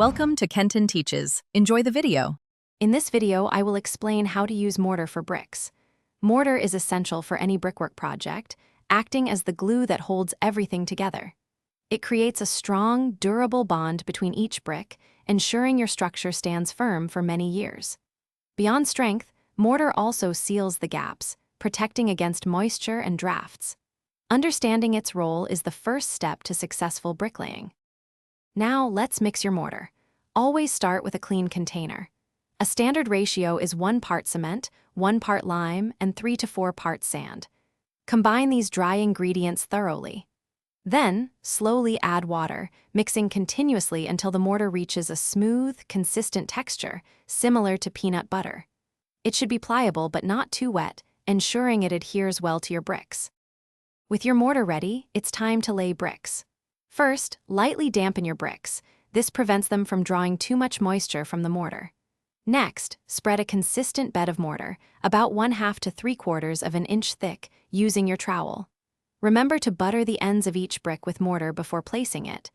Welcome to Kenton Teaches. Enjoy the video. In this video, I will explain how to use mortar for bricks. Mortar is essential for any brickwork project, acting as the glue that holds everything together. It creates a strong, durable bond between each brick, ensuring your structure stands firm for many years. Beyond strength, mortar also seals the gaps, protecting against moisture and drafts. Understanding its role is the first step to successful bricklaying. Now, let's mix your mortar. Always start with a clean container. A standard ratio is 1 part cement, 1 part lime, and 3 to 4 parts sand. Combine these dry ingredients thoroughly. Then, slowly add water, mixing continuously until the mortar reaches a smooth, consistent texture, similar to peanut butter. It should be pliable but not too wet, ensuring it adheres well to your bricks. With your mortar ready, it's time to lay bricks. First, lightly dampen your bricks. This prevents them from drawing too much moisture from the mortar. Next, spread a consistent bed of mortar, about 1/2 to 3/4 of an inch thick, using your trowel. Remember to butter the ends of each brick with mortar before placing it.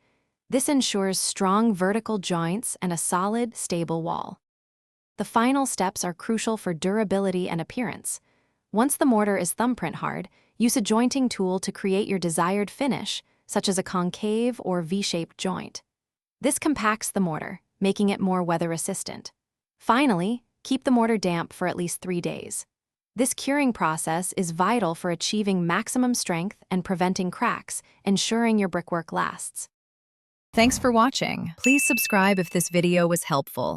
This ensures strong vertical joints and a solid, stable wall. The final steps are crucial for durability and appearance. Once the mortar is thumbprint hard, use a jointing tool to create your desired finish, such as a concave or V-shaped joint. This compacts the mortar, making it more weather-resistant. Finally, keep the mortar damp for at least 3 days. This curing process is vital for achieving maximum strength and preventing cracks, ensuring your brickwork lasts. Thanks for watching. Please subscribe if this video was helpful.